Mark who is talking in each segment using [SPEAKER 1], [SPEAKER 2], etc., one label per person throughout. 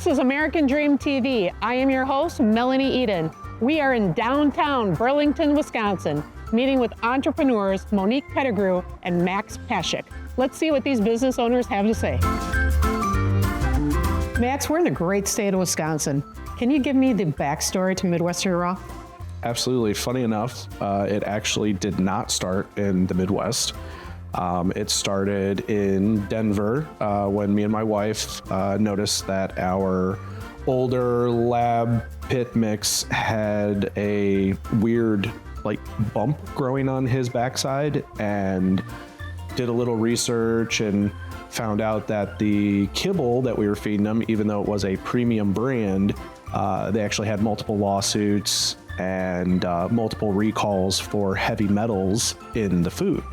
[SPEAKER 1] is American Dream TV. I am your host, Melanie Eden. We are in downtown Burlington, Wisconsin, meeting with entrepreneurs Monique Pettigrew and Max Pashik. Let's see what these business owners have to say. Max, we're in the great state of Wisconsin. Can you give me the backstory to Midwestern Raw?
[SPEAKER 2] Absolutely. Funny enough, it actually did not start in the Midwest. It started in Denver when me and my wife noticed that our older lab pit mix had a weird bump growing on his backside, and did a little research and found out that the kibble that we were feeding him, even though it was a premium brand, they actually had multiple lawsuits and multiple recalls for heavy metals in the food.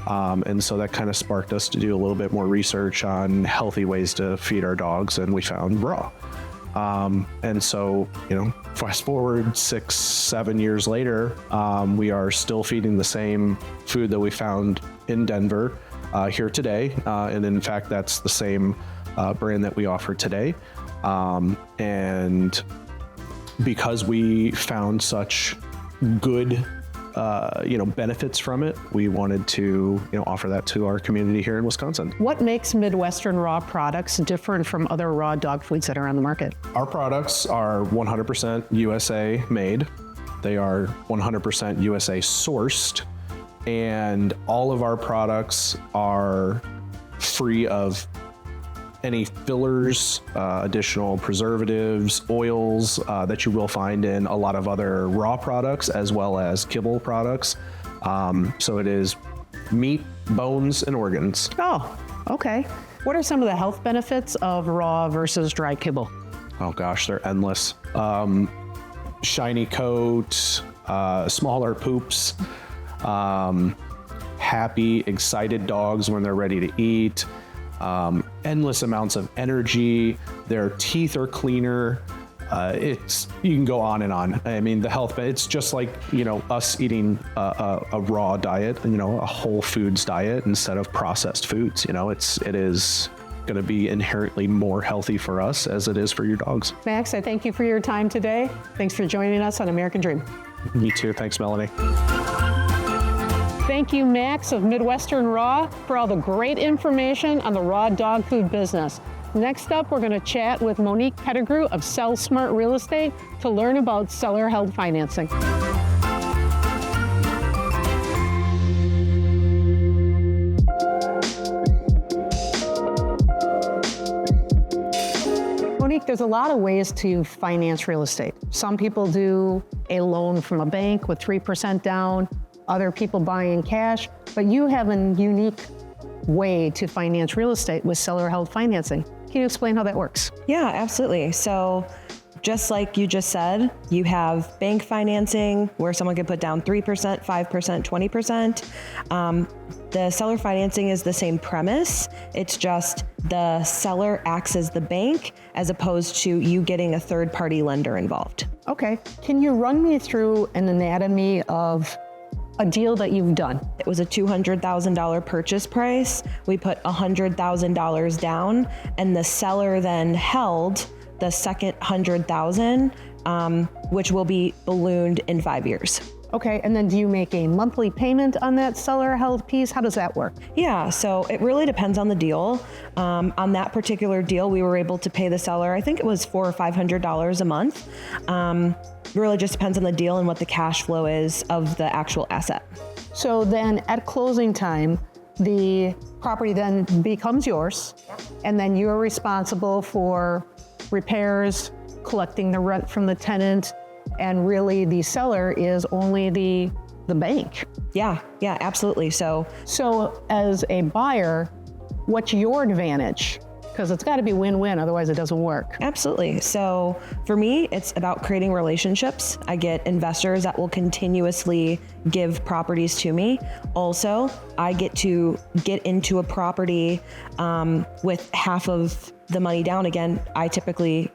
[SPEAKER 2] And so that kind of sparked us to do a little bit more research on healthy ways to feed our dogs, and we found raw. And so, fast forward 6-7 years later, we are still feeding the same food that we found in Denver here today. And in fact, that's the same brand that we offer today. And because we found such good benefits from it, we wanted to offer that to our community here in Wisconsin.
[SPEAKER 1] What makes Midwestern Raw products different from other raw dog foods that are on the market?
[SPEAKER 2] Our products are 100% USA made. They are 100% USA sourced, and all of our products are free of any fillers, additional preservatives, oils that you will find in a lot of other raw products, as well as kibble products. So it is meat, bones, and organs.
[SPEAKER 1] Oh, okay. What are some of the health benefits of raw versus dry kibble?
[SPEAKER 2] Oh gosh, they're endless. Shiny coat, smaller poops, happy, excited dogs when they're ready to eat. Endless amounts of energy. Their teeth are cleaner. You can go on and on. I mean, the health, it's just like, us eating a raw diet, a whole foods diet instead of processed foods. It is going to be inherently more healthy for us as it is for your dogs.
[SPEAKER 1] Max, I thank you for your time today. Thanks for joining us on American Dream.
[SPEAKER 2] You too. Thanks, Melanie.
[SPEAKER 1] Thank you, Max of Midwestern Raw, for all the great information on the raw dog food business. Next up, we're going to chat with Monique Pettigrew of Sell Smart Real Estate to learn about seller-held financing. Monique, there's a lot of ways to finance real estate. Some people do a loan from a bank with 3% down. Other people buy in cash, but you have a unique way to finance real estate with seller-held financing. Can you explain how that works?
[SPEAKER 3] Yeah, absolutely. So just like you just said, you have bank financing where someone can put down 3%, 5%, 20%. The seller financing is the same premise. It's just the seller acts as the bank as opposed to you getting a third-party lender involved.
[SPEAKER 1] Okay. Can you run me through an anatomy of a deal that you've done?
[SPEAKER 3] It was a $200,000 purchase price. We put $100,000 down, and the seller then held the second $100,000, which will be ballooned in 5 years.
[SPEAKER 1] Okay, and then do you make a monthly payment on that seller held piece? How does that work?
[SPEAKER 3] Yeah, so it really depends on the deal. On that particular deal, we were able to pay the seller, I think it was $400 or $500 a month. It really just depends on the deal and what the cash flow is of the actual asset.
[SPEAKER 1] So then at closing time, the property then becomes yours, and then you're responsible for repairs, collecting the rent from the tenant, and really the seller is only the bank.
[SPEAKER 3] Yeah, absolutely. So
[SPEAKER 1] as a buyer, what's your advantage? Because it's got to be win-win, otherwise it doesn't work.
[SPEAKER 3] Absolutely. So for me, it's about creating relationships. I get investors that will continuously give properties to me. Also, I get to get into a property with half of the money down. Again, I typically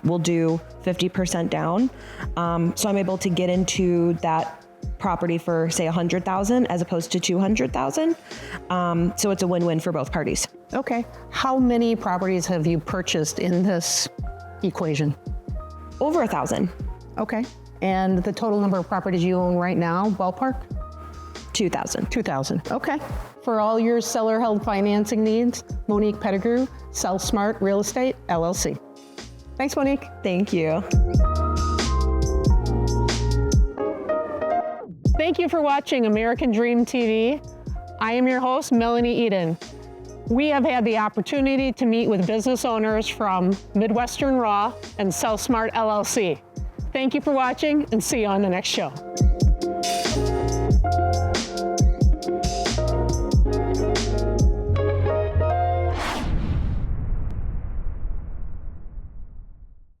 [SPEAKER 3] will do 50% down. So I'm able to get into that property for say 100,000 as opposed to 200,000. So it's a win-win for both parties.
[SPEAKER 1] Okay. How many properties have you purchased in this equation?
[SPEAKER 3] Over 1,000.
[SPEAKER 1] Okay. And the total number of properties you own right now, ballpark?
[SPEAKER 3] 2,000.
[SPEAKER 1] 2,000. Okay. For all your seller-held financing needs, Monique Pettigrew, Sell Smart Real Estate, LLC. Thanks, Monique.
[SPEAKER 3] Thank you.
[SPEAKER 1] Thank you for watching American Dream TV. I am your host, Melanie Eden. We have had the opportunity to meet with business owners from Midwestern Raw and Sell Smart LLC. Thank you for watching and see you on the next show.